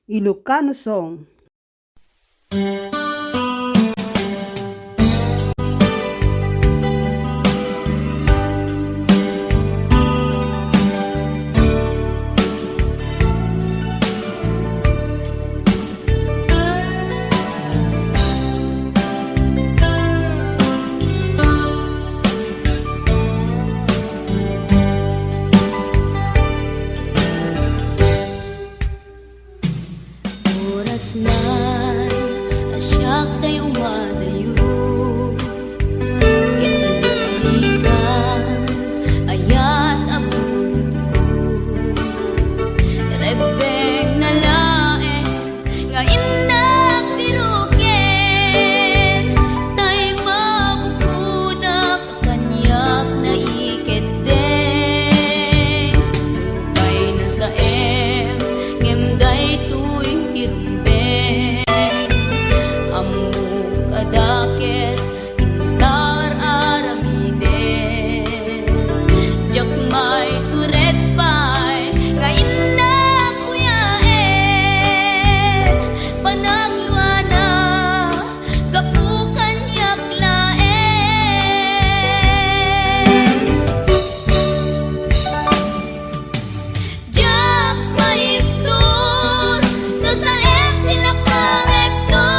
Ilocano song. Oras na asyak tayo umadayo, italikan ayat abot ko. Rebeng na lae nga indak biruken, tay mabukudak kanyak na iketeng. Lupay na sa ngemday tuwing tirumbeng, amuk adakes intar aramiden. Jakmay turet pay nga innak kuyaen, panagluana kapukan yaklaen. Jak maipton no sa tilakawekto,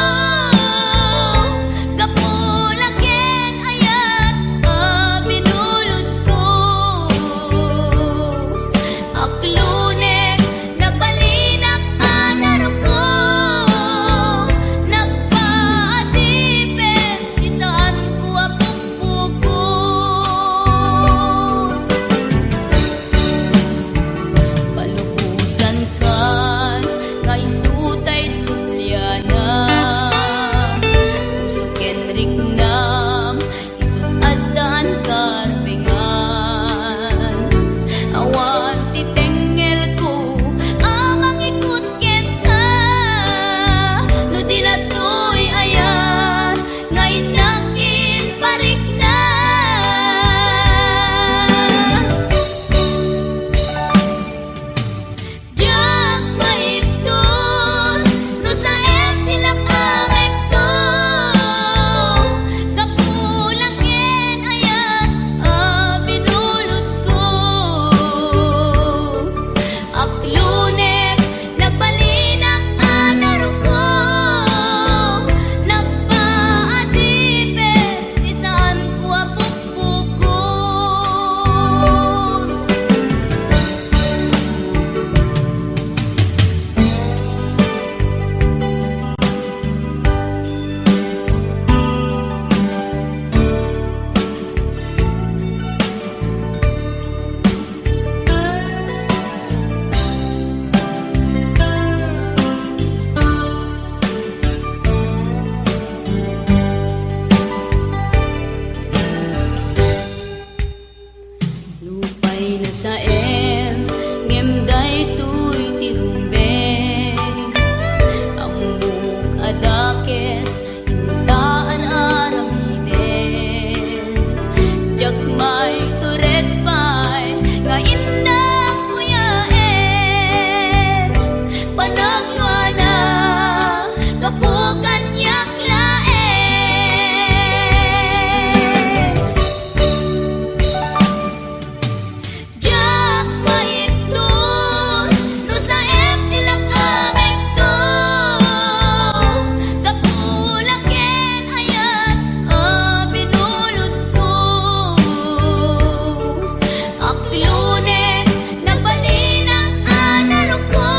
kapulaken ayat binulod ko. Aklunek nagbalinak anaro ko, nagpaatipet isaan ko apukpuko. Palubusan kan nga isutay sulyana, puso kenrik nam isuadan karbengan. Awan titengel ko amang ikut ken ka, no dilatoy ayan nga inakin parik na. Jak maipton no sa tilakawekto, kapulaken ayat binulod ko. Aklunek nagbalinak anaro ko, nagpaatipet isaan ko apukpuko. Lupay na sa ngemday tuy tirumbeng, amuk adakes intaan aramiden. Jakmay turet pay nga indak kuyaen, panagluana kapukan yaklaen. Jak maipton no sa tilakawekto, kapulaken ayat binulod ko. Aklunek nagbalinak anaro ko,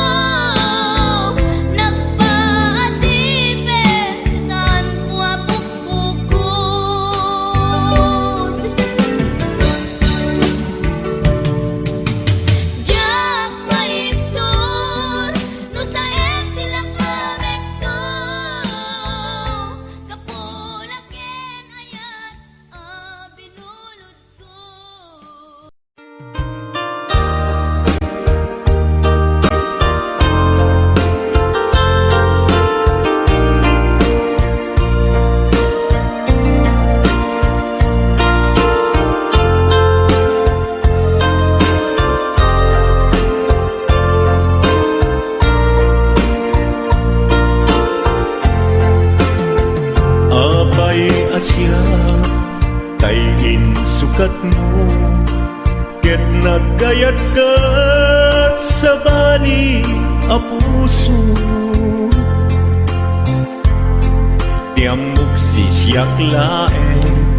asya kay insukat mo, ket nagkayat ka sa bali a puso. Tiamok si siyak laeng,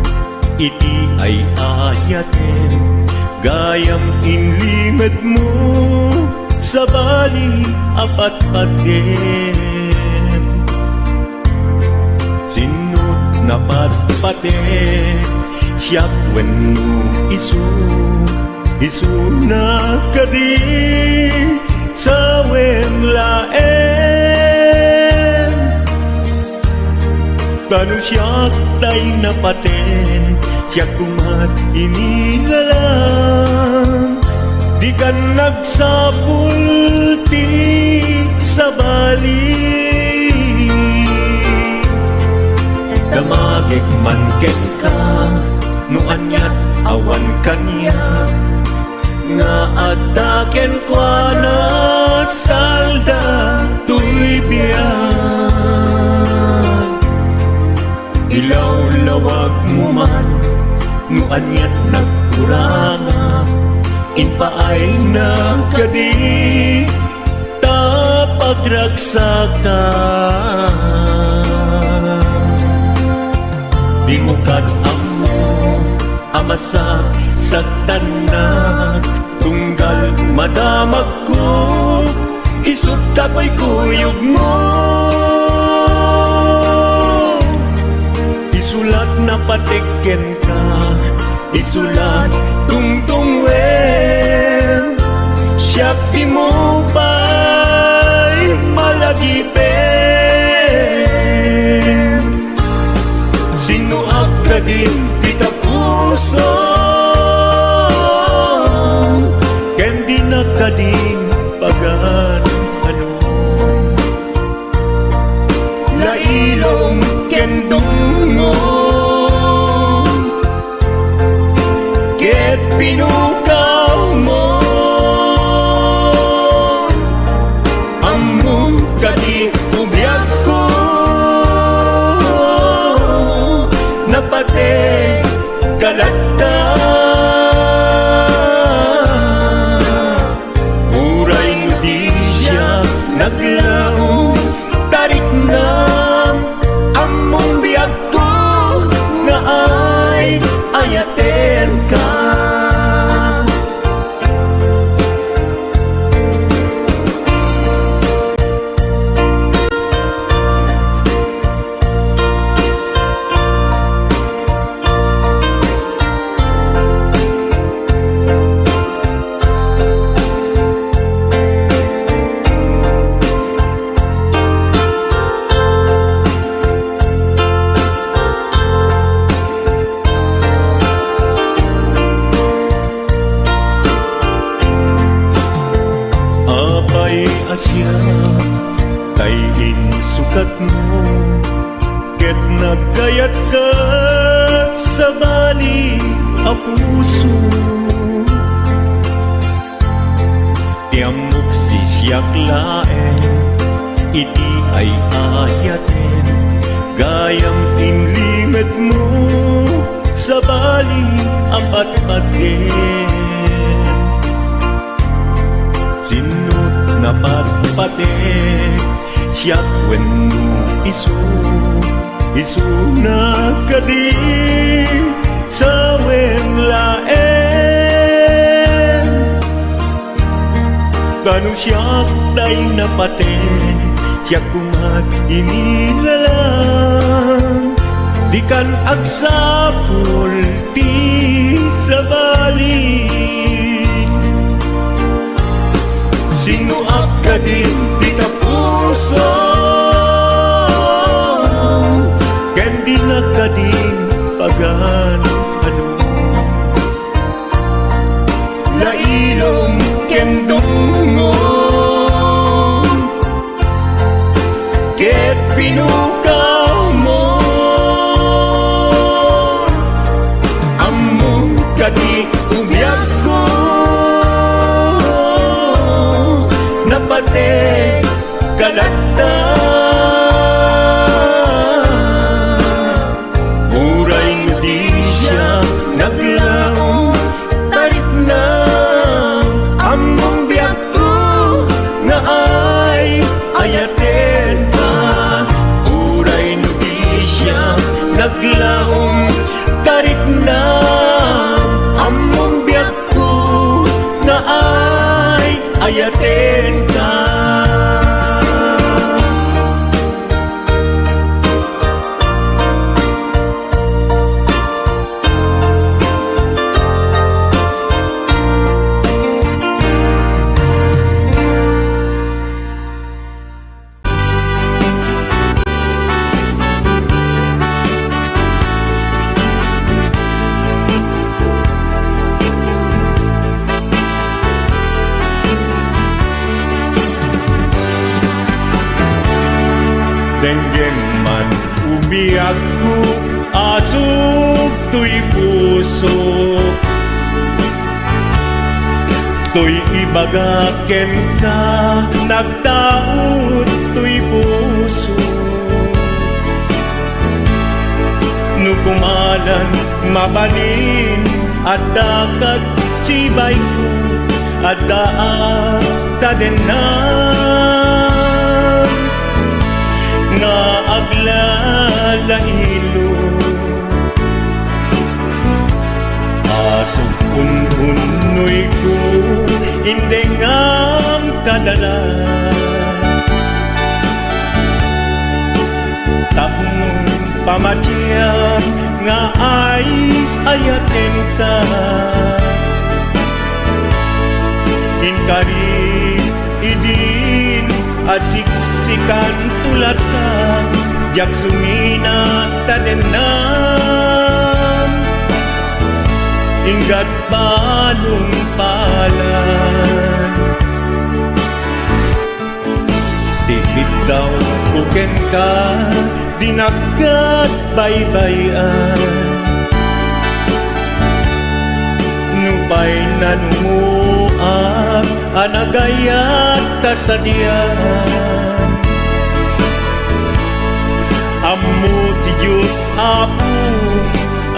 iti ay ayaten, gayam inlimed mo sa bali apat-paten. Sinut na patpaten, siyak wenno isu na kadi sa wemlaen. Kanu siyak tay napaten, siyak kumat inilalang, di kan nagsapulti sa bali. Damagik man ken ka, no anyat awan kanya, nga ataken kwa na salda tuy biyan. Ilaw-lawag mo man, no anyat nagkuranga, inpaay na kadi tapagragsakan. Di mo amo amasak sa tanan, tunggal madamag ko, isut kapoy kuyog mo. Isulat na patiken ka, isulat tungtung wen, siyak di mo ba'y malagipen. Sino ka din kita puso, ken di na ka din pagan ano. Lailong ken dungo, ket pinukaw mo, among kadi ubiyag ko, napate kalata. Uray mo di siya naglaong, tarik na among biyag ko, nga ay ayaten ka. Asya kay insukat mo, ket nagkayat ka sa bali a puso. Tiamok si siyak laeng, iti ay ayaten, gayam inlimed mo sa bali apat-paten. Sinut na patpaten, siyak wenno isu na kadi sa wemlaen. Kanu siyak tay napaten, siyak kumat inilalang, di kan agsapul ti sa bali. Sino ka din kita puso, ken di na ka din pagan ano. Lailong ken dungo, ket pinukaw mo, among kadi ubiyag ko, napate kalata. Denggem man umiyak ko, asog to'y puso. To'y ibagaken ka, nagtaot to'y puso. Nukumalan, mabalin, at dakat sibay ko, at daan tadenan. Nga aglalahilo, asog unhunoy ko, hindi ngam kadala. Tapong pamatyang nga ay ayaten ka. Inkari idin asiksikan tulat ka, jak sumina tadenan. Ingat palong palan, tikit daw buken ka, dinagat baybayan. Nupay nanumuap, anagayat tasadyan. Ammo ti Diyos Apo,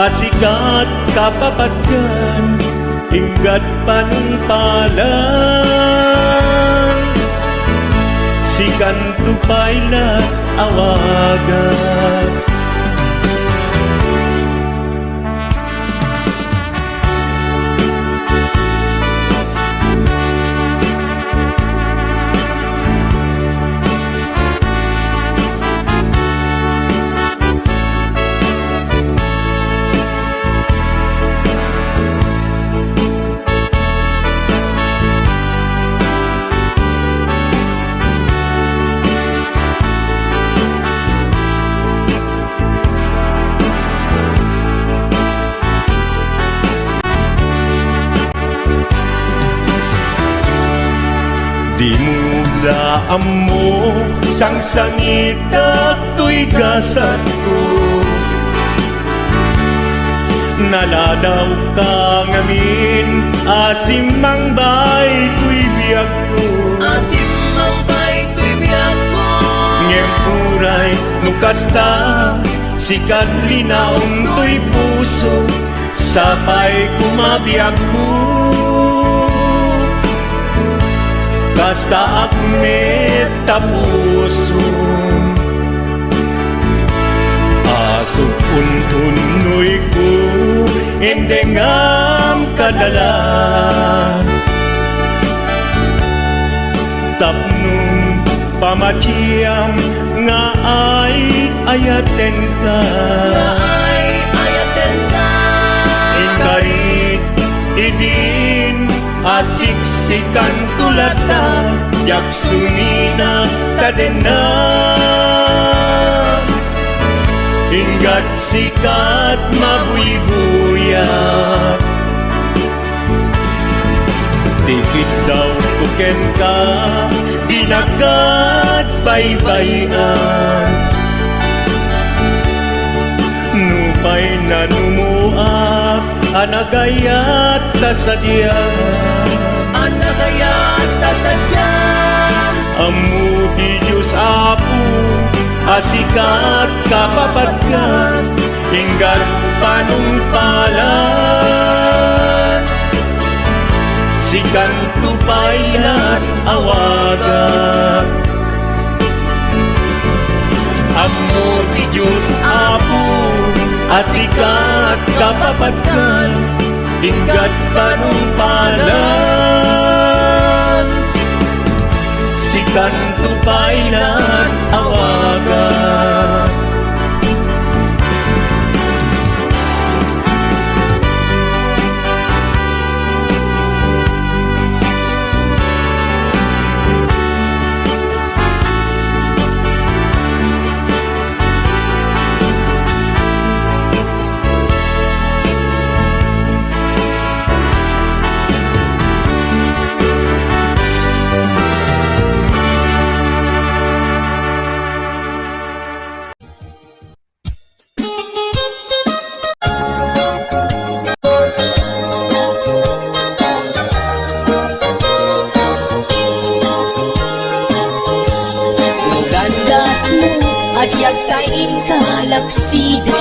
asikat kapapatgan, inggat panungpalan. Sikan tupaylat awagan. Di mula amo sang sangit to'y gasat ko. Naladaw ka ngamin, asimang bay to'y biyak ko. Asimang bay to'y biyak ko. Ngempuray nukasta, sikat linaong to'y puso, sapay kumabiyak ko. Kasta akmet tapuso, asok untunoy ko, endengam kadala. Tapnong pamatyang nga ay ayaten ka. Nga ay ayaten ka. Inkarit idin asiksikan tulata, jak sumina tadena. Ingat sikat mabuy-buyak, tikit daw tuken ka, dinagat baybayan. Nupay nanumuak, anagayat tasadyan. Anagayat tasadyan. Ammo ti Diyos Apo, asikat kapapatgan, inggat panungpalan. Sikan tupaylan awagan. Ammo ti Diyos Apo, asikat kapapatgan, inggat panungpalan. Sikan tupaylan awagan. asyag kain kalaksiden.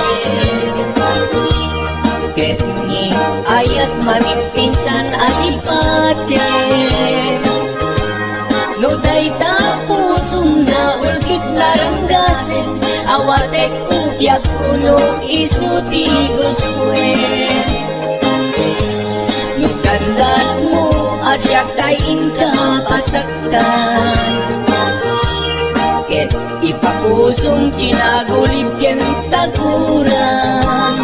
Ket ni ayat mamipinsan alipate. No dayta pusong na ulkit naranggasen, awatek ubyak kuno isuti guswen. No gandaan mo asyak kain ka pasaktan, ket ipapusong kinagulib ken taguran.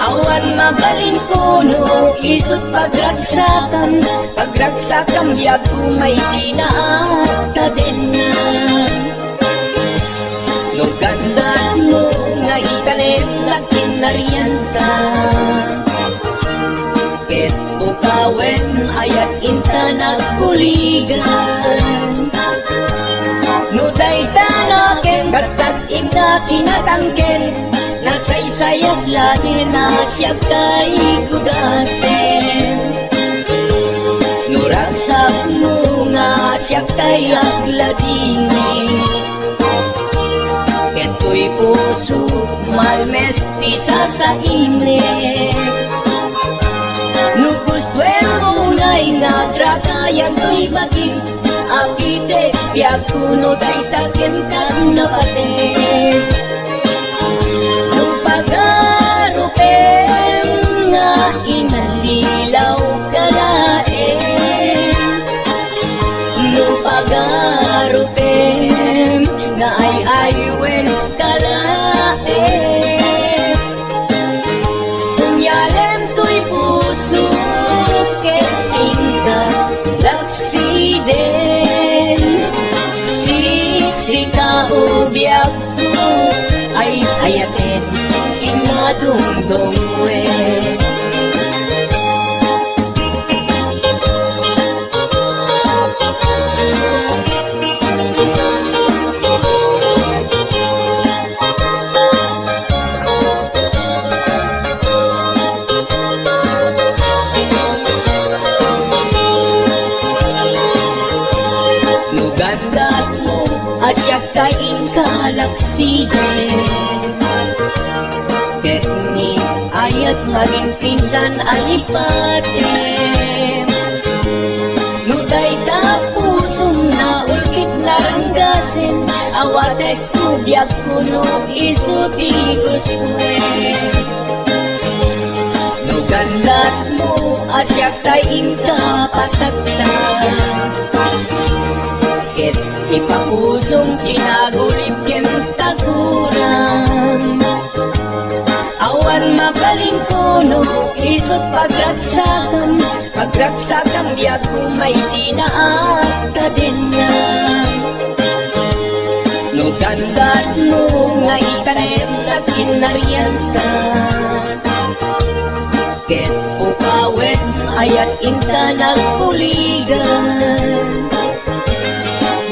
Awan mabalin kuno isut pagragsakan, pagragsakam biag kumay sinaatadenan. No gandaan mo nga itanem na kinarianta, ket ukawen ayat inta nagkuligan. No dayta naken kastat inta kinatangken, nasaysayat lagi na siya kay gudasen. No ragsak mo nga siya kay agladingin, keto'y puso malmesti sa init. No gustwen mo na'y nagragayan ko'y maging apite, biag kuno daytaken kan napaten. No pagarupen nga inalilaw kalaen, no pagarupen nga ay aywen kalaen. Kunyalem to'y puso ket tingka laksiden, siksika ubyak ko ay ayaten inadungdongwen. No gandaan mo asyak kain kalaksiden, ket ni ayat maging pinsan alipate. No dayta pusong na ulkit naranggasen, awatek kubyak kuno isuti guswen. No gandaan mo asyak kain ka pasaktan, ket ipapusong kinagulib ken taguran. Awan mabalin kuno isut pagragsakan, pagragsakam biag kumay sinaatadenan. No gandaan mo nga itanem na kinarianta, ket ukawen ayat inta nagpuligan.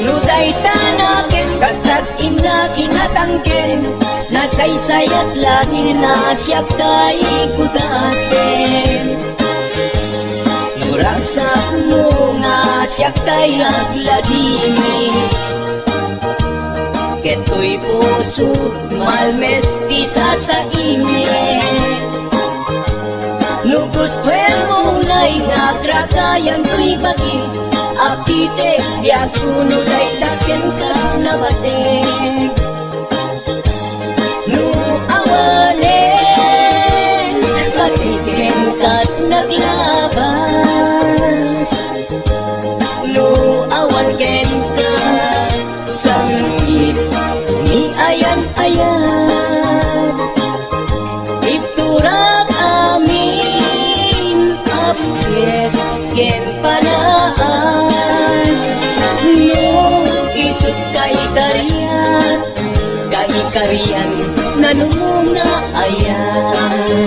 No dayta naken kastat inna kinatangken, nasaysayat lagi na siya kay gudasen. No ragsak mo nga siya kay agladingin, keto'y puso malmesti sa init. No gustwen mo na'y nagragayan ko'y baging apite, biag kuno daytaken ka nabaten. No awanen patiken kat naglabas, no awan ken ka sangit ni ayan-ayan. Iturak amin apyes ken panaas, no isut kay kariyan nanunga ayan.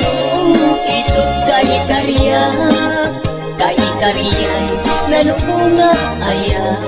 No isut kay kariyan nanunga ayan.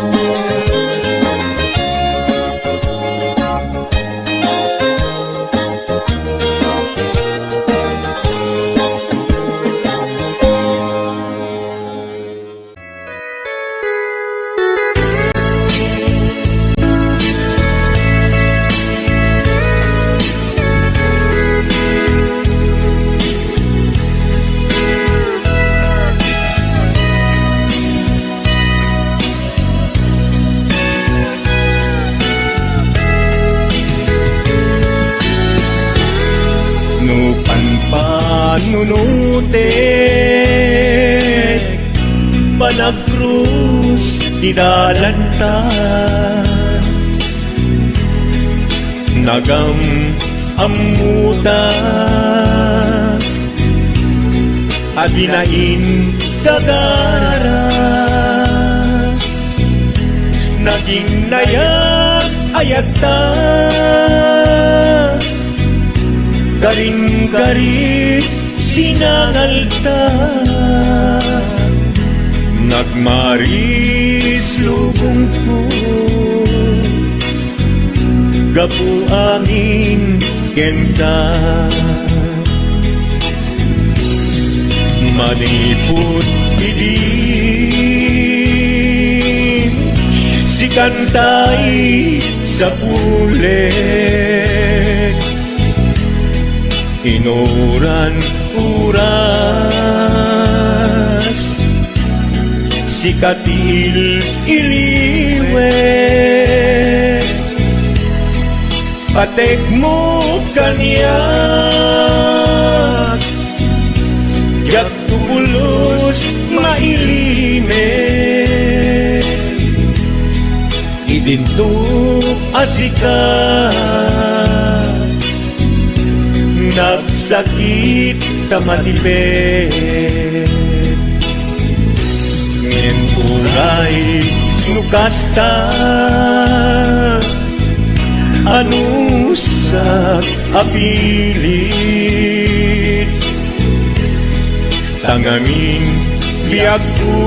nunutek panagkrus tidalantan nagam amuta adinain gagara naging nayak ayata garing-garing sinangalta nagmaris lubong ko gapu angin kenta maniput idin si kantay sa pulet inuran uras si katil iliwet patek mo kanyak yak tulos mailimet idinto asika nagsakit tamatipet ngin uray nukasta anusak apilit tangamin biag ko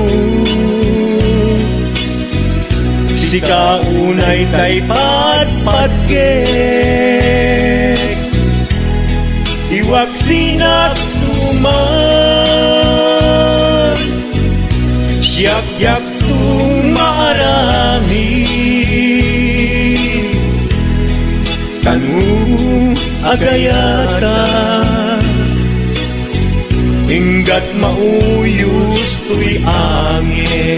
si kaunay tay patpatgek iwag sinak tuman siyak-yak tumarami kanu agayata hinggat mauyos tuy angis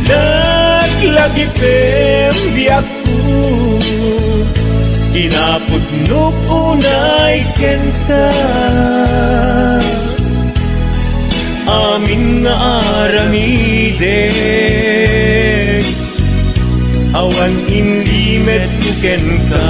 naglagi pembiyak ko kinaputnok unay kenta amin nga aramiden awan inlimet nuken ka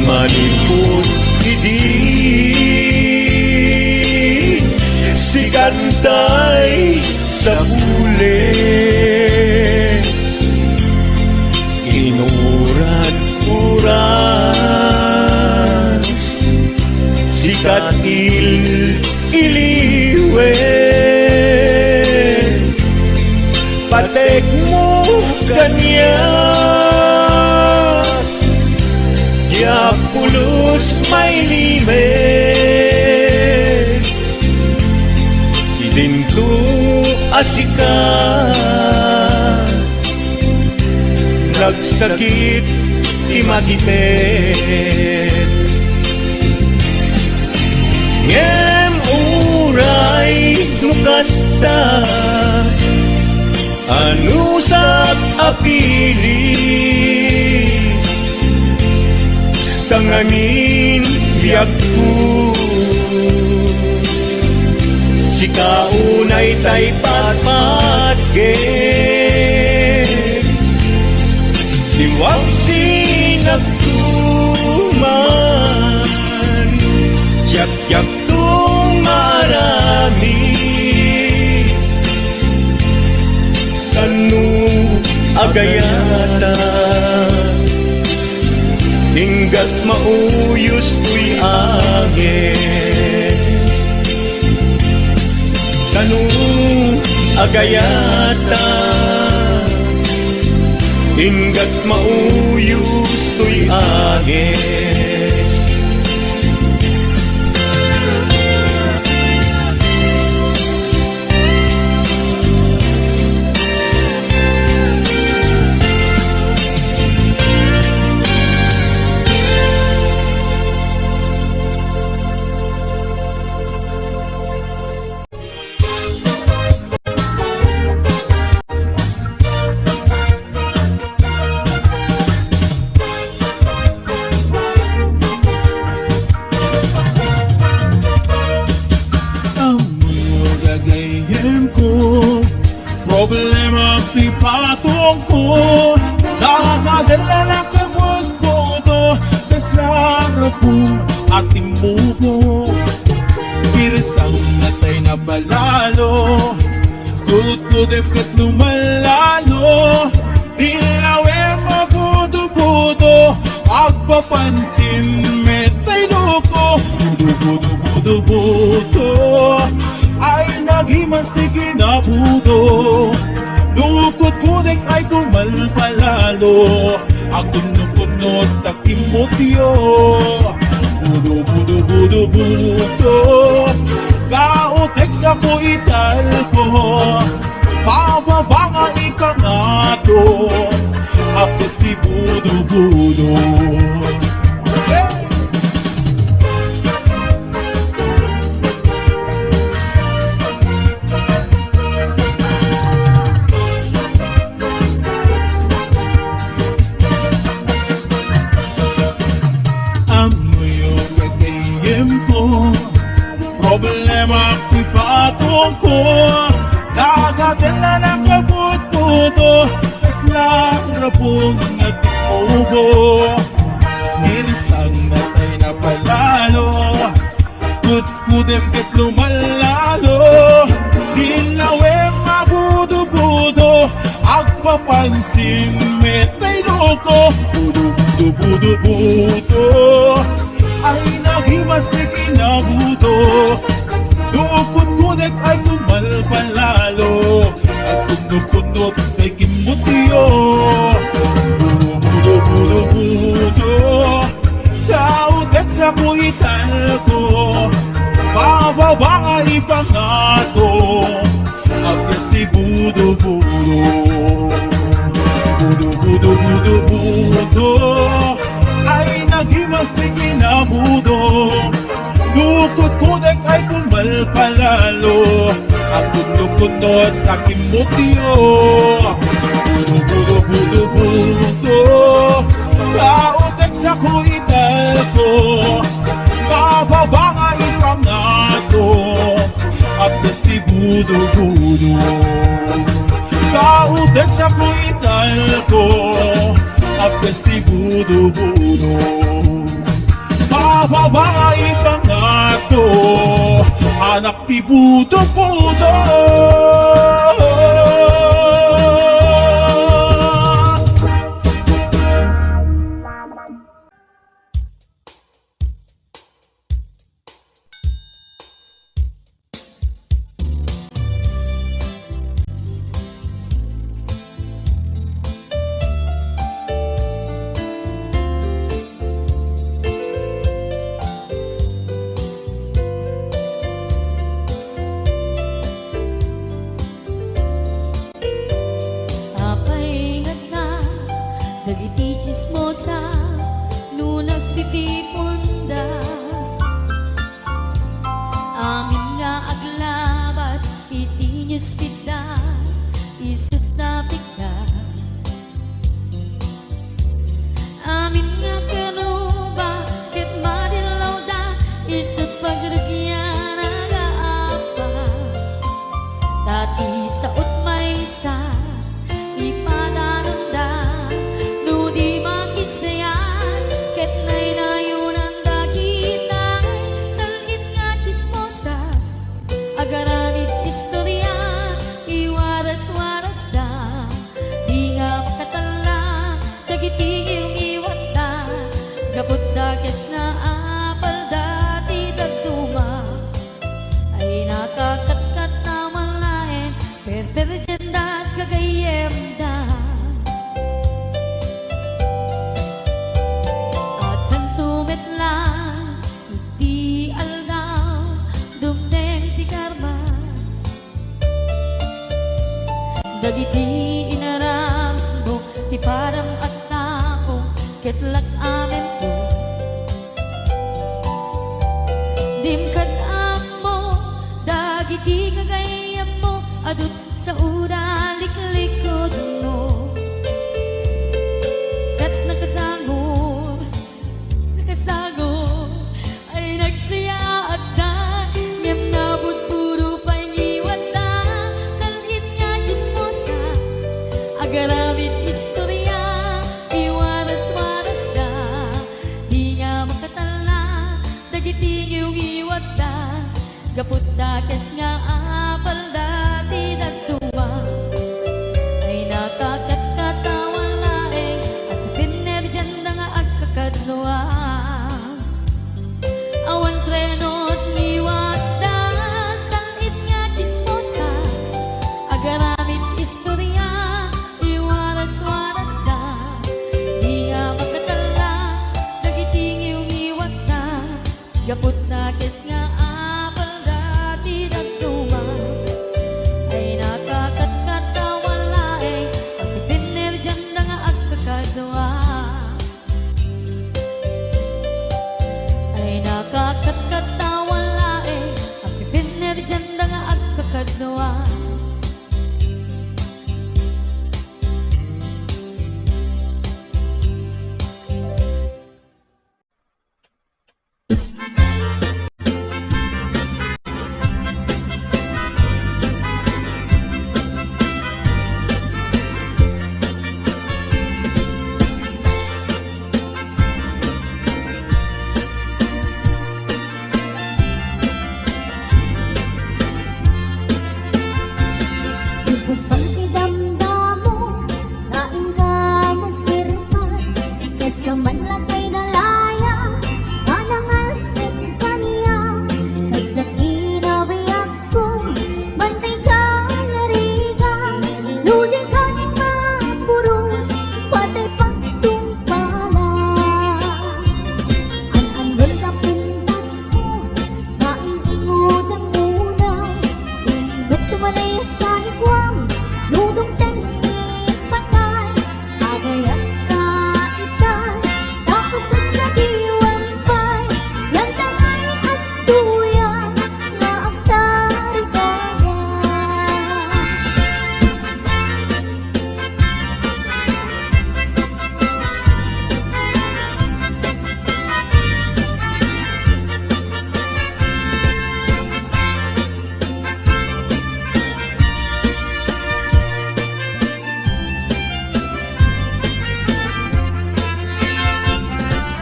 maniput idin si kantay sa pulet inuran uras si katil iliwet patek mo kanya ya pulos may limet idinto asika nagsakit imakipet ngem uray nukasta anusak apili tanganin biag ko si kaunay tay patpatgek iwag sinagtuman yak-yak tumarami kanu agayata hinggat mauyos tuy agis kanu agayata hinggat mauyos tuy agis Nakakadala ng kabut-buto Kaslaro po ating muko Kirisang natay na balalo Kut-kudim kat lumalalo Dilawe mabudo-budo Agpapansin metay loko Budo-budo-budo-budo Ay naghimastig inabudo Lukot-kudik ay kumalpalalo Ako nukunod takimotyo Budo-budo-budo-budo Kautek sa ko italko Pababa nga ikangato Apes ti budo-budo Problema privado ko Nagatila ng kabut-buto Kaslaro pong natimubo Nirisang natay na palalo Kut-kudim kat lumalalo Dilaweng mabudo-budo Agpapansin metay loko Budo-budo-budo-budo Ay naghimastig inabudo Lukot-kudik ay kumalpalalo At punot-punot kay kimutyo Budo-budo-budo-budo Kautek sa kuitan ko Pababa nga ipangato Agkas si budo-budo Budo-budo-budo-budo Ay naghimastig inabudo Lukot-kudik ay kumalpalalo Ako nukunod takimotyo Budo-budo-budo-budo Kautek sa kuital ko Pababa nga ipangato Apes ti budo-budo Kautek sa kuital ko Apes ti budo-budo Pababa nga ipangato Anak ti budo-budo Dagiti chismosa no nagtitipunda Amin nga aglabas iti newsfeed isut na pigda Amin nga kanuba ket madilaw da isut pagrugyan nagaapa Dati sa utmaysa ipadaranda Agaramid istorya, iwaras-waras da Di nga makatala, dagitigil iwat da Gabot da kes na apal dati dagduma Ay nakakatkat na malain, perperjen da gagayem da At nagtumit lang, hindi aldaw, dumdeng ti karma Dagiti inaram mo, ti param at tao, ketlak amen ko Dimkad mo, dagiti kagayam mo, adut sa ura liklikod mo Skat nakasagod ay nagsaya at da Ngem nabot puro pa'y iwat da Salgit nga chismosa, agaramit kes nga apal dati nagtuwa ay nakakatkatawa laeng at pinerjan na nga agkakadluwa awan trenot liwat da sangit nga chismosa agaramit istorya iwaras-waras da di nga makatala nagitingiw iwat da gapot na kes nga apal dati nagtuwa ay nakakatkatawa laeng at pinerjan na nga agkakadwa ay nakakatkatawa laeng at pinerjan na nga agkakadwa Sipot pagkidamdamo, kain ka masirpan, kes ka man lang kay dalaya, manangalsin ka niya, kasakinawi ako, bantay ka narigang, ludi ka ni mapuros, patay pagtumpala. An-anwal ka pintas mo, kain ingod ang unay, ibig tumanay sa ikwang, ludong teknik patay, agayat ka itay, tapos at sa diwang pay, yang tangay at tuyan, nga ang tarigaya.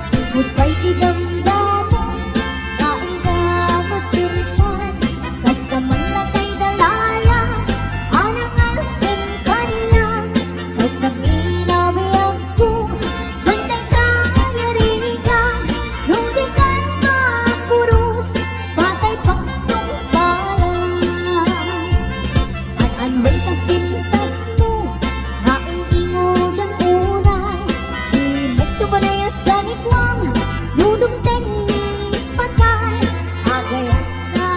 Sipot kay idamdamo, kain ka masirpan, kas ka man lang kay dalaya, anangalsin ka niya, kasakinawi ako, bantay ka narigang, ludi ka mapuros, patay pagtumpalan. An-anwal ka pintas mo, kain ingod ang unay, ibig tumanay sa ikwang, ludong teknik patay, agayat ka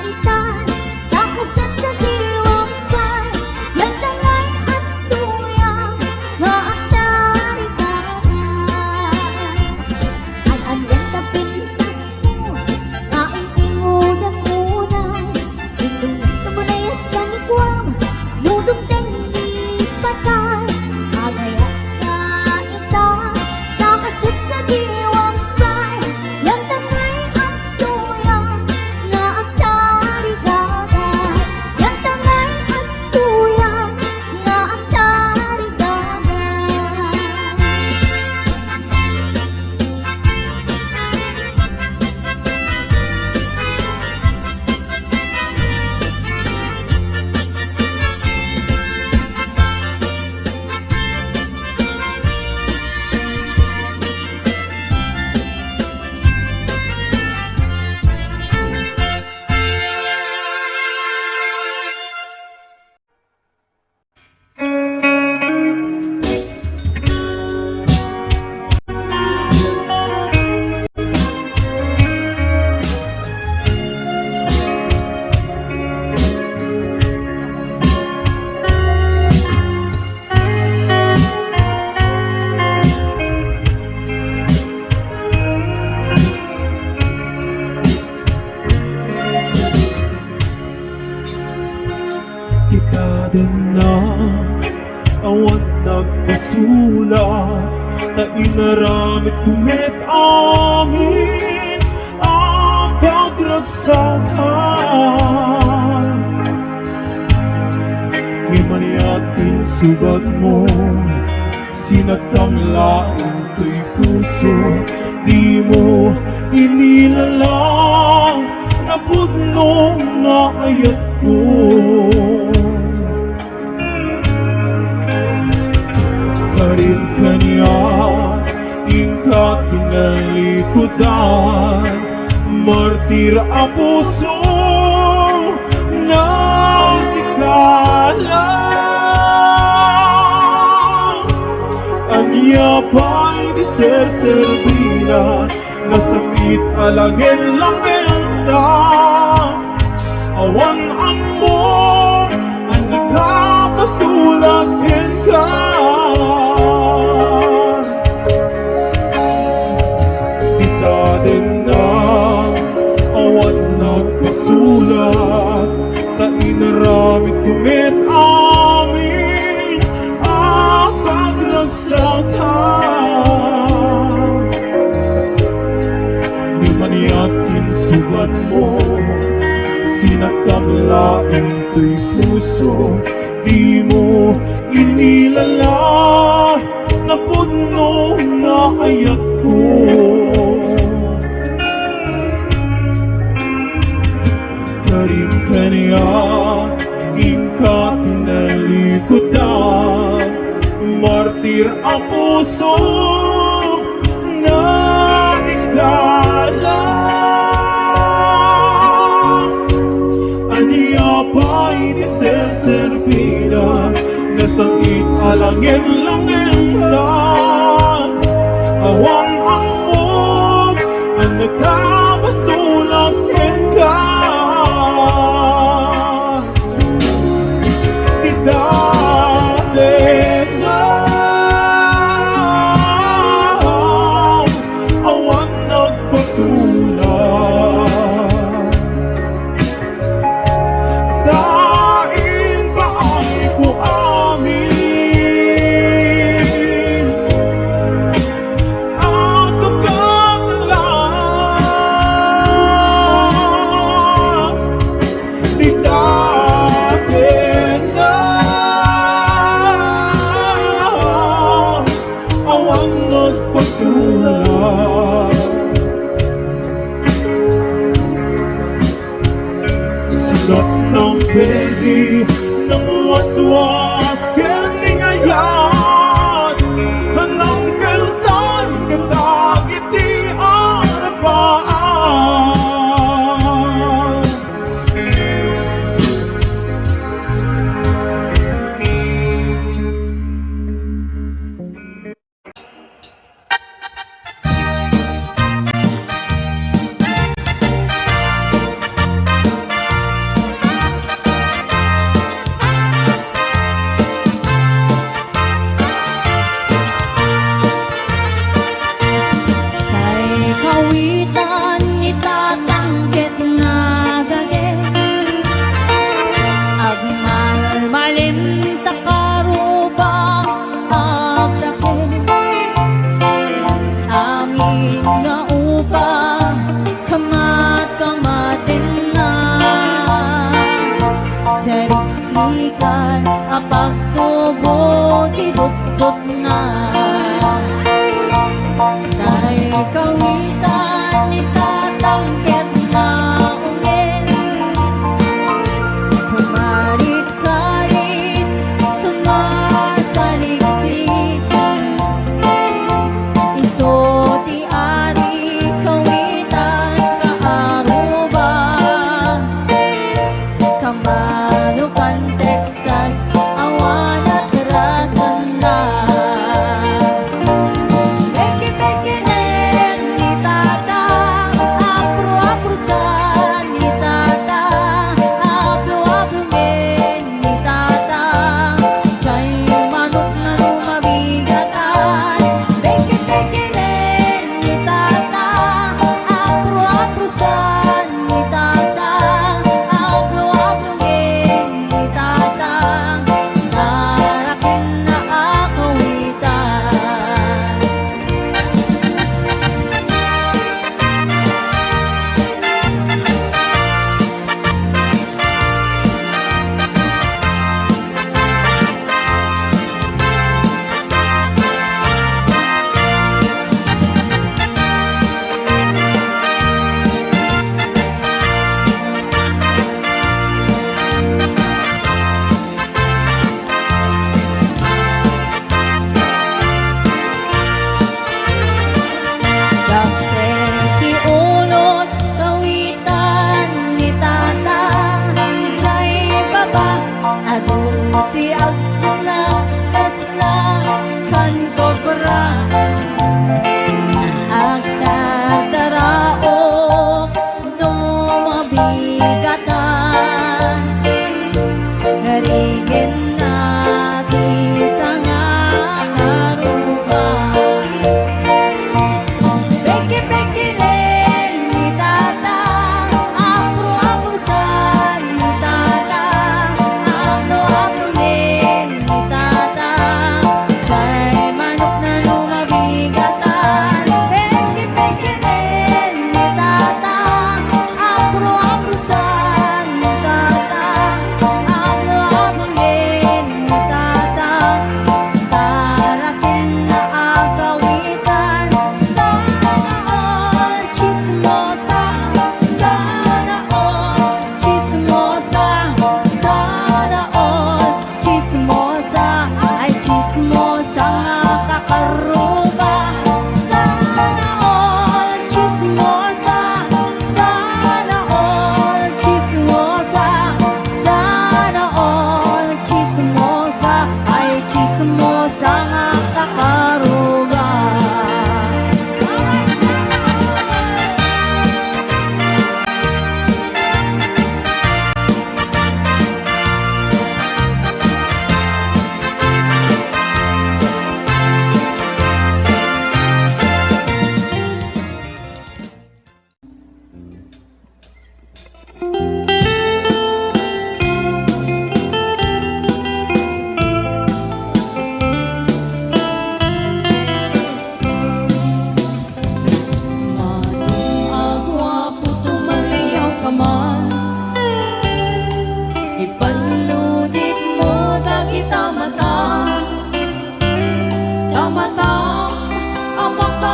itay, tapos at sa diwang pay, yang tangay at tuyang, nga ang tarigaya. An-anwal ka pintas mo, kain ingod ang unay, ibig tumanay sa ikwang, ludong teknik patay, agayat ka itay, tapos at sa diwang pay, yang tangay at tuyang, nga ang tarigaya. Yang tangay at tuyang, nga ang tarigaya. Kita din na awan nagpasulat na inaramit kumit amin ang pagragsakan. Ngimaniatin subad mo, sinatang laing to'y puso, di mo inilalang na napudno nga ayat ko. Karin kanya ingka kinalikudan, martir ang puso na ikala. Anya pa'y di ser-servida, nasakit alagin lang enda. Awan ang mo, ang nagkapasulat ka. Kita din na, awan nagpasulat, tainaramit kumit amin, apag nagsaka. Di maniatin sugat mo, sinakamlain to'y puso, di mo inilala, napudno nga ayat ko. Karim kanya ingka tinalikudan, martir ang puso na ikala. Aniya pa'y di ser-servida, nasakit alangin lang enda. Awang ang mog, ang nagkabasulat ka. Titadin na, awan nagpasulat. Dain ba ay ko amin, at kakamlan. Titadin na, awan nagpasulat. Sigat ng pwede ng waswas kaning ayat, hanang kaltan katag iti arapaan. Kay kawitan itatanggit nga gage, agmalmalim takaruba agdake. Amin nga upa kamat-kamatin na, seriksikan apagtubo tidukdok na. Dahil kawitan itatangket na ungin, kumarit-karit sumasaliksik. Iso ti ari kawitan kaaruba, Kamanukan, Texas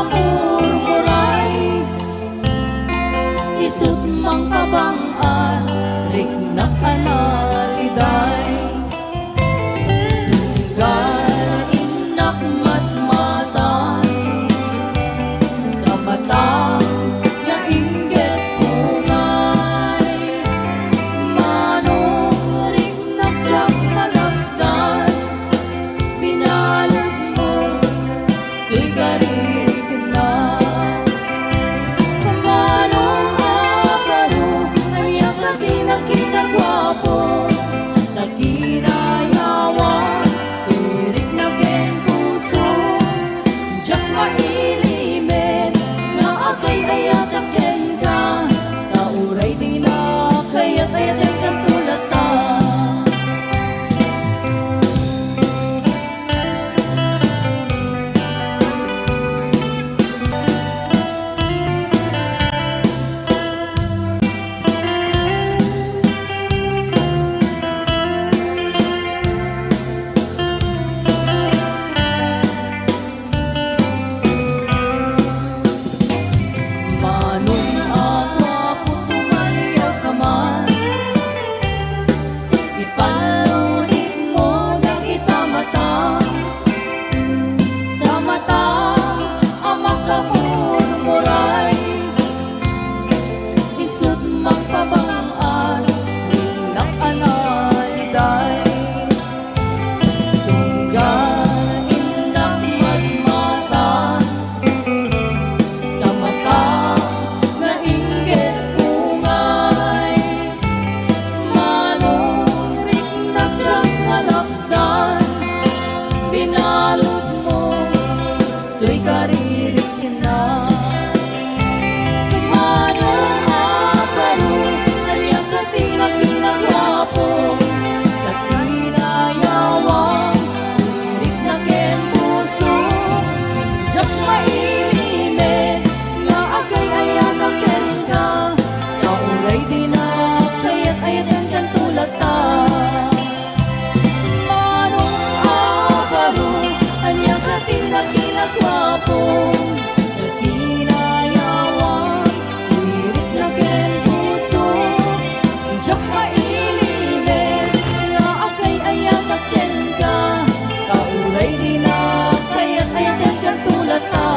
makamurmuray isut mang pabangan riknak analiday Lunggar inak matmatan Tamatang na inggit kungay Manong riknak tiyang kalapdan Pinalad mo kay karinig na Manong aparo Ayaw ka din ang kinagwapo Nagkinayawan Tirik na ken puso Diyak mailimin Nga akay ayat aken ka Kauray din na Kaya't ayat aken tulata Manong ako tumaliyak ka man Ipalunin mo na kita matang Tamatang ang makamurmuray Isut magpabangaan Rinang analiday Tunggain ng matmatan Tamatang na inggit kungay Manong riknak tiyang kalapdan Binalot mo to'y karirik na Manong aparo Aliyak ka din ang ginagwapo Sa kinayawang Tirik na ken puso Diyak mailimin Nga akay ayat aken ka Kauray din na Kaya't ayat aken tulata Manong aparo Anya ka din ang ginagwapo Sa kinayawang Tirik na ken puso Diyak mailimin Nga akay ayat aken ka Kauray din na Kaya't ayat aken tulata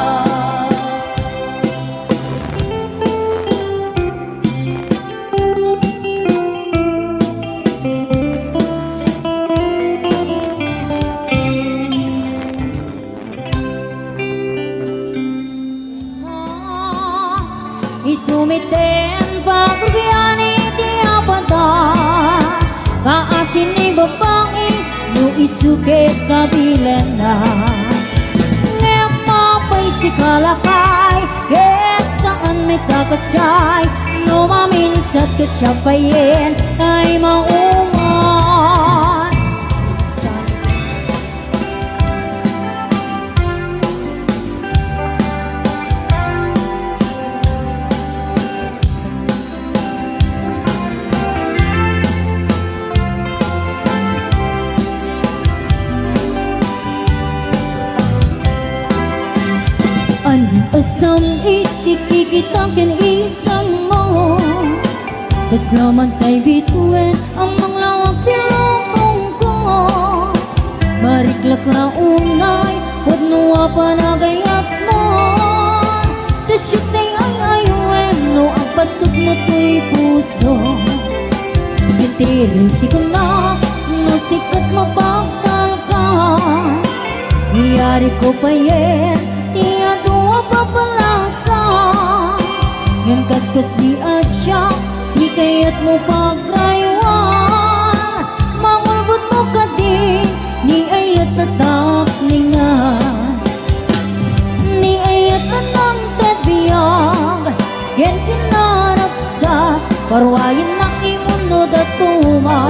Isumiten pagrubyani di apada Kaasin ni babae no isukit kabilan na Ngayon mapay si kalakay Kahit saan may takas siya'y No maminsat kat siya payin ay maungan Andi asam itikikita ken isang mo Kas naman tay bituin ang manglawag tilupong ko Mariklak na unay Pudnuwa panagayat mo Tasyok tay ay ayuin No ang pasok na to'y puso Sitiriti ko na Nasikat mapagdal ka Iyari ko pa yen Iya doa papalasa Ngam kaskas di asya Di kayat mo pagraywan Mangulbot mo ka din Ni ayat na taklingan Ni ayat na nang tadbiyag Gen kinaraksa Parwayin na imuno datuma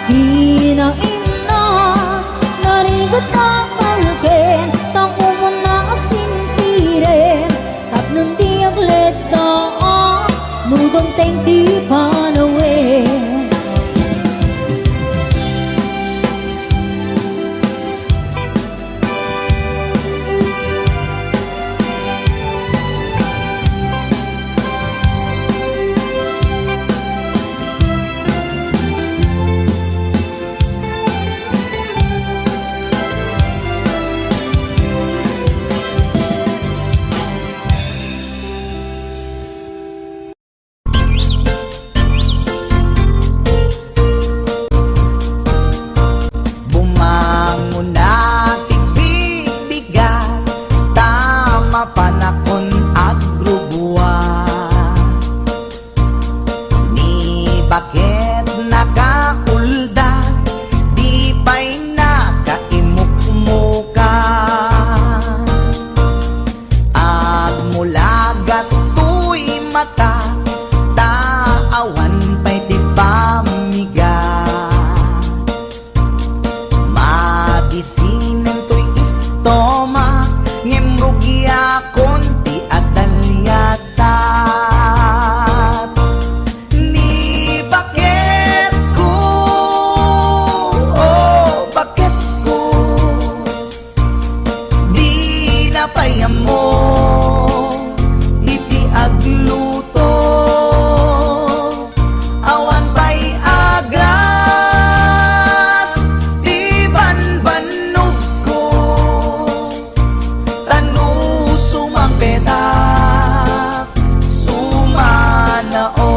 Kinainas Narigat na malken Tang umon na asintiren Tap nang diaglet na Nudong teng di panawin magyakon ti atalyasat ni bakit ko, oh bakit ko di napayam mo iti agluto awan pa'y agras di banbanog ko tanu sumampetak sumanao.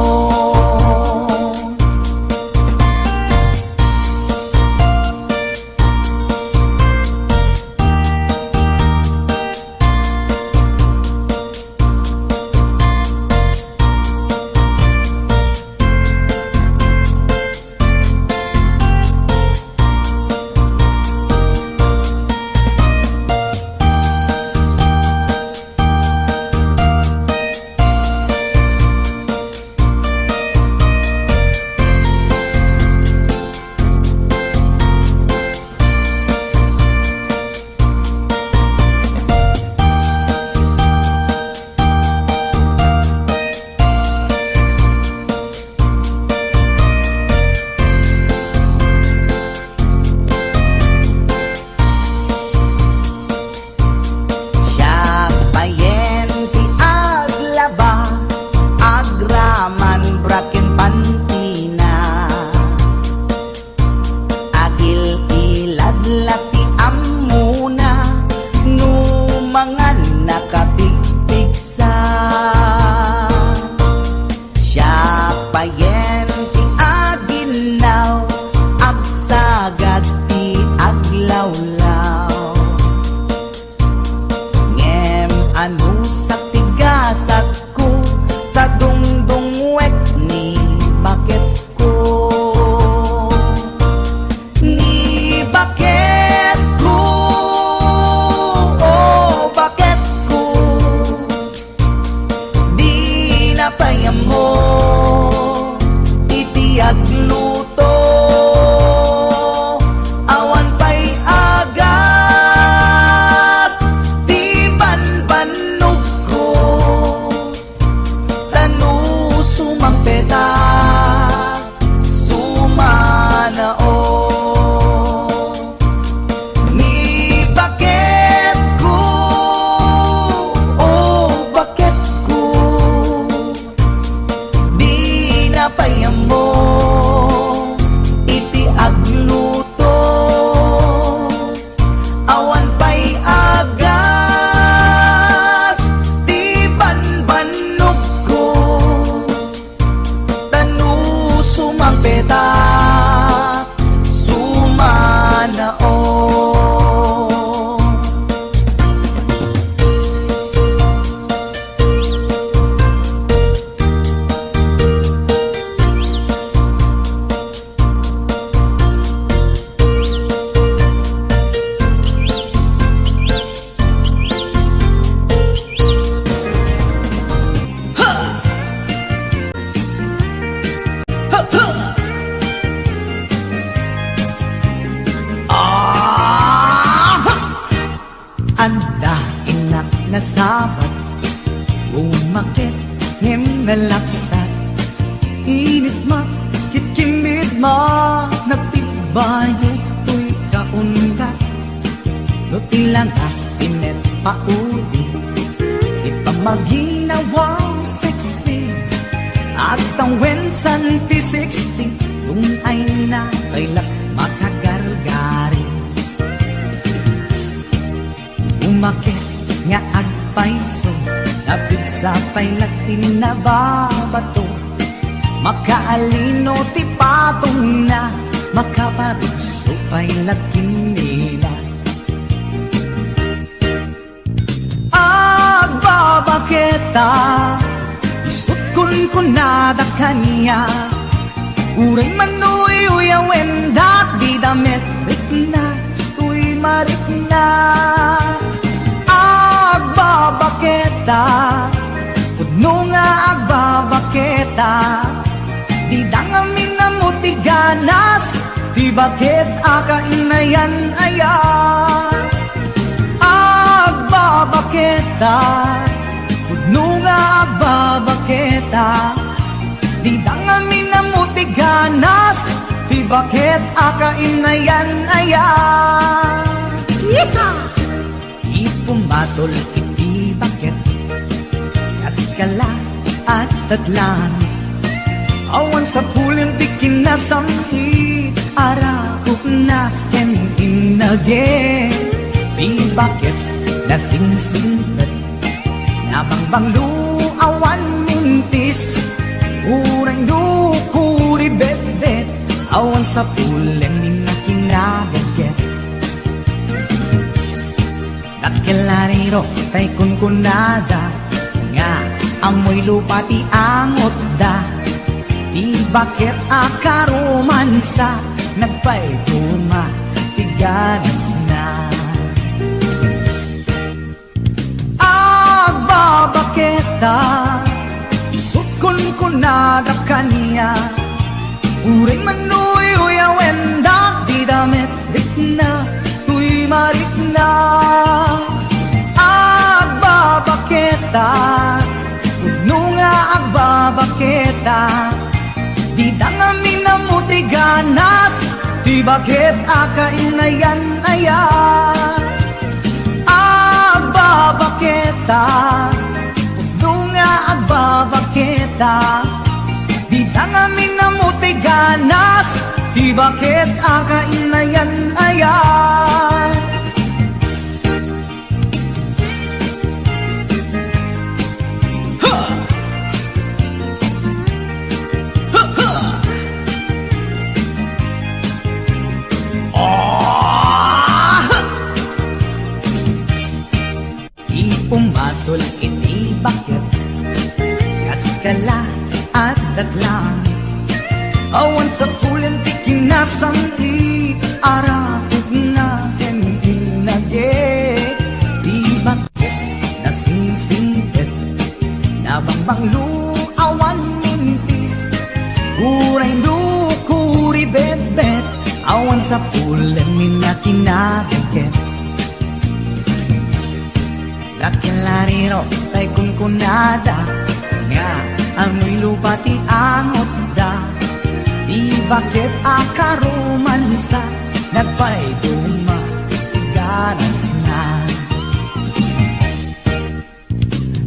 nasabat umakit ngem nalapsat inis ma kitkimid ma nagtibayo tuy kaundat no ilang inet paudi ipamaginawa sexy at ang wensan ti 60 yung ay na kailak makagargari umakit nga agpaiso napig sa pailatin na babato makaalino ti patong na makaparugso pailatin nila agbabaketa isut kun nada kanya uray manuy uyawen dat di damit ritna tuy maritna agbabaketa pudno nga agbabaketa di dangamin na mutiganas di bakit akainayan aya agbabaketa agbabaketa Pudno nga agbabaketa Di dangami na mutiganas Di bakit akainayan ayan Ipumatol iti bakit Kaskala at tatlan Awan sa pulim di kinasamhi Arakok na inage Di bakit nasingsingat Nabangbanglu awan mintis Urang dukuri bet-bet Awan sa pulim di na kinagaget Dakilariro tay kunkunada Nga amoy lupa ti angot da Di bakit akaromansa Nagpaituma tiganas na Agbabaketa Isukon ko na da kanya Uring manuyoy awenda Di damit dik na Tuy marik na Agbabaketa Pudno nga agbabaketa Di dangami na mutiganas Di bakit akainayan ayan Agbabaketa Pudno nga agbabaketa Di dangami na mutiganas Di bakit akainayan ayan Ipumatol iti bakit Kaskala at daglang Awan sa pulim di kinasamli Arakot na inage Di bakit nasisingkit Nabangbanglu awan mintis Uray dukuri bet-bet Awan sa pulim na kinagaget Dakilariro tay kunkunada Nga amoy lupa ti angot da Di bakit akaromansa Nagpaituma tiganas na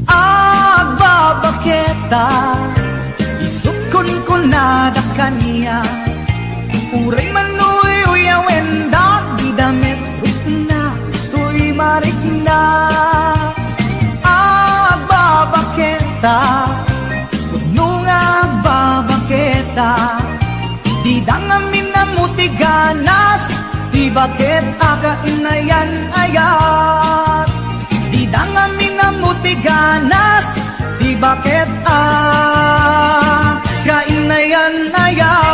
Agbabaketa Isukon ko na da kanya Uray manuyoy awenda Di damit na Tuy marik na Agbabaketa Pudno nga agbabaketa Di dangami na mutiganas Di bakit akainayan ayat Di dangami na mutiganas Di bakit akainayan ayat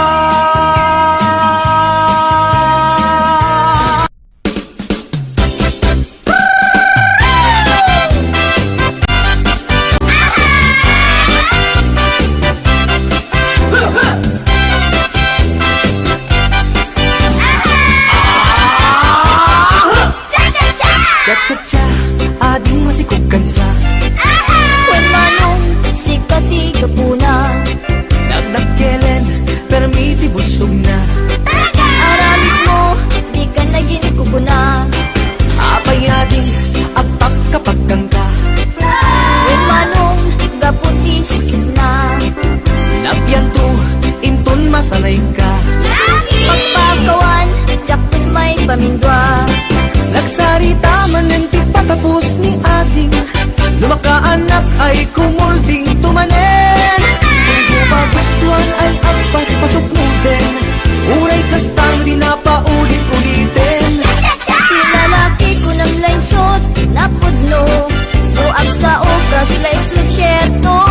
Cha-cha-cha, ading masikukan sa When manong sikati kapuna Dagdag kelen, permiti busog na Aralit mo, di ka naging kubuna Apay ading, agpagkapagkang ka When manong gaputi sikit na Napyan to, inton masanay ka Pagpagawan, jakpin may pamindwa Nagsarita man ng ti patapos ni ading Lumakaanak ay kumulding tumanen Kung magustuhan ay agpas-pasok mo din Uray kastang di na paulit-ulitin Si lalaki ko ng lainsot napudno Buag sa okas laisot syerto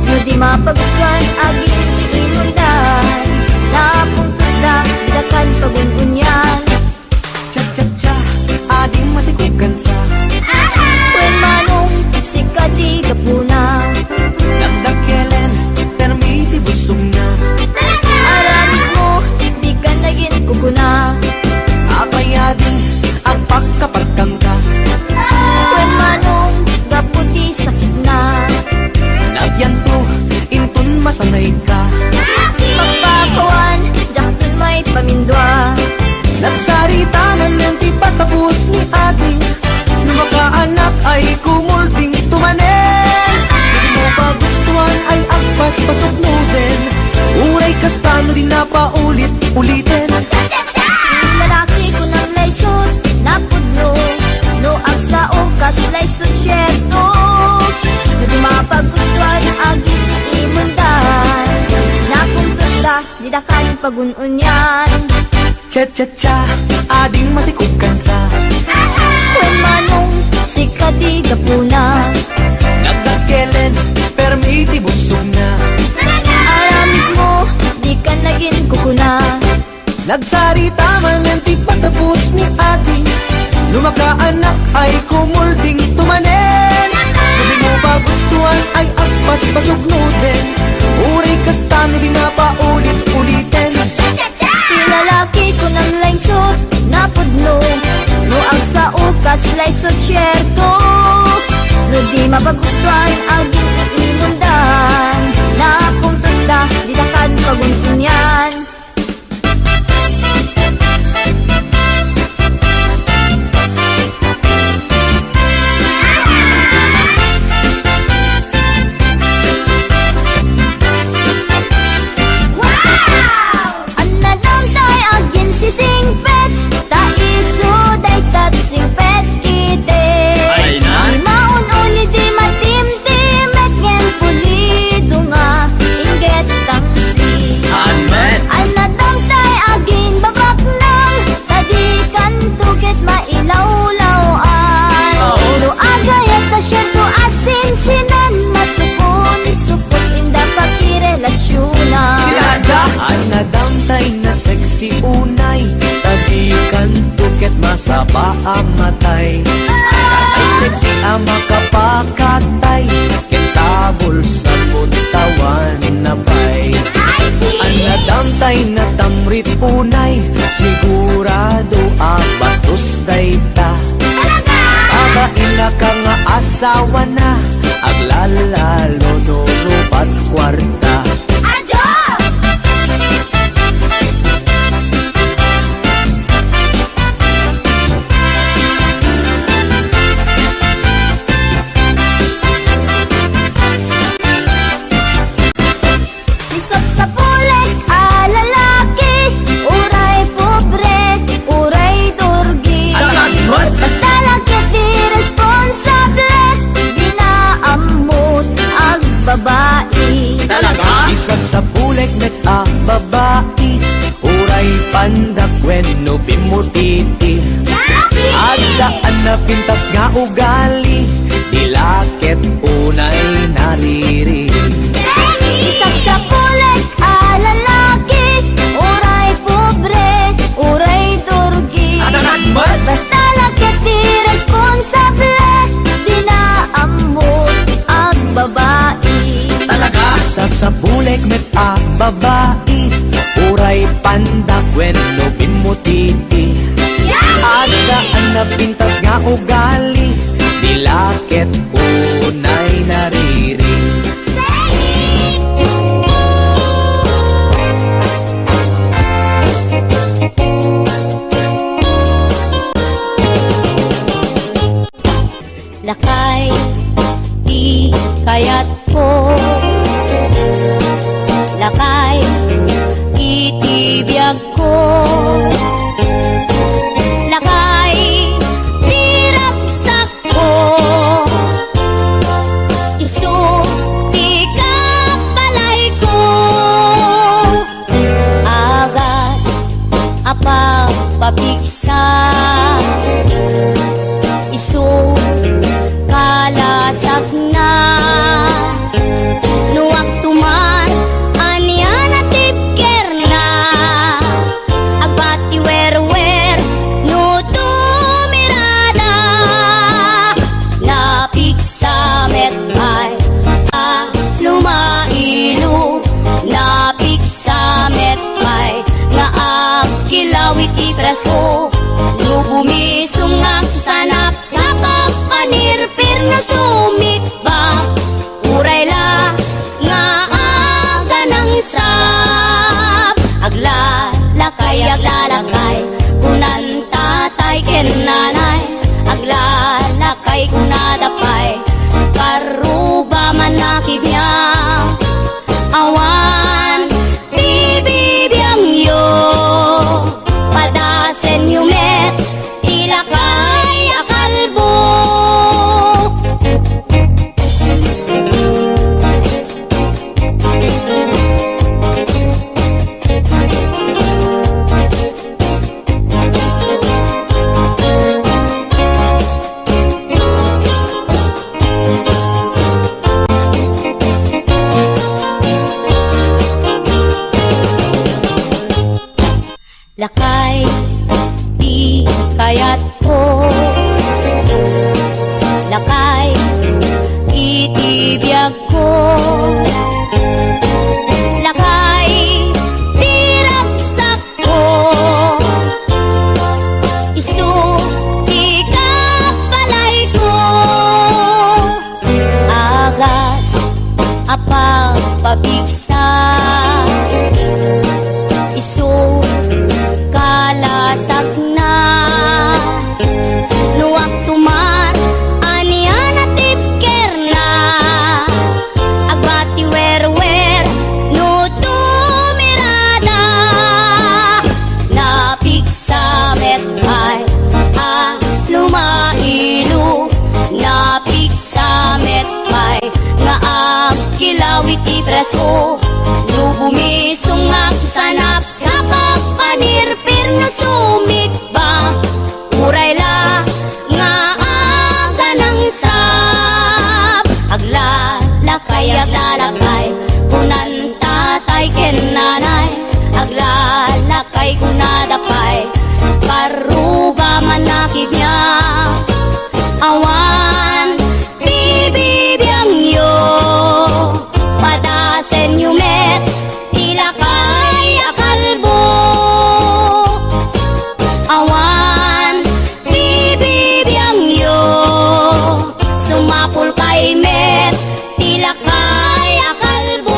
No di mapagustuhan aging iinundan Napungkot na dakan pagungunyan Cha-cha-cha, ading masikukan sa When manong sikati kapuna lay susyerto na di mapagustuhan aging imundan. Nakumpot da, di da kaling pagununyan. Cha-cha-cha, ading matikukan sa When manong si kadiga puna, nagdakelen, permiti busog na. aramid mo, di ka naging kukuna. Nagsarita man ang di patapos ni ate, lumakaanak ay kumulding tumanen. Hindi mo ba gustuhan ay agpas pasugnutin, uri kastano di na paulit-ulitin. Pilalaki ko ng langsot na pudno, no ang sa ukas laysot syerto, no di mapagustuhan aging imundan. Nakumpot da, di da kan pagunsunyan. Anadamtay na sexy unay, tadikan tuket masaba ang matay. Ay sexy ang makapakatay, kitabol sa buntawan na bay. Anadamtay na tamrit unay, sigurado ang bastos dayta. Pagaina ka nga asawa na, aglalalo no rupat kwarta. Isap sa pulek met a babae, uray pandak wenno bimutiti. Adaan na pintas nga ugali, dilakit unay nariri. Isang sa pulek a lalaki, uray pobre, uray turgi. Basta lakit di responsable, di na amot ang babae. Isap sa pulek met a babae, uray pandak wenno bimutiti. Adaan na pintas nga ugali, dilakit unay nariri. Lakay, di kayat ko. Lakay, itibiyag ko. Lakay, diragsak ko. Isu, di ka palay ko. Agas, apa pabigsa. Isu, kalasag na. Nuwag tuman, anya na tipker na. Agbati wer-wer, itibiyag ko. Lakay diragsak ko, isu ikapalay ko. Agas apang pabigsa, isu kalasak na. Nuwag tumar anian at tipker na, agbati wer-wer no tumirada. Napigsa metay ang lumailu, napigsa metay nga agkilawit ibraso. No bumisungag sanap sa pagpanirpir no sumikba, uray la nga aga ng sap. Aglalakay, aglalakay kunan tatay ken nanay, aglalakay kunadapay paruba manakib niya. Awan bibibiyang yo, padasen yumet tilakay akalbo. Awan bibibiyang yo, sumapul kay met tilakay akalbo.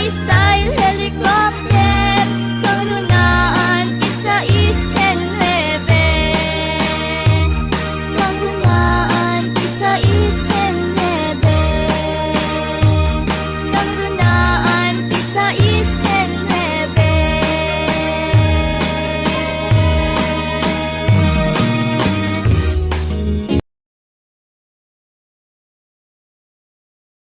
Ice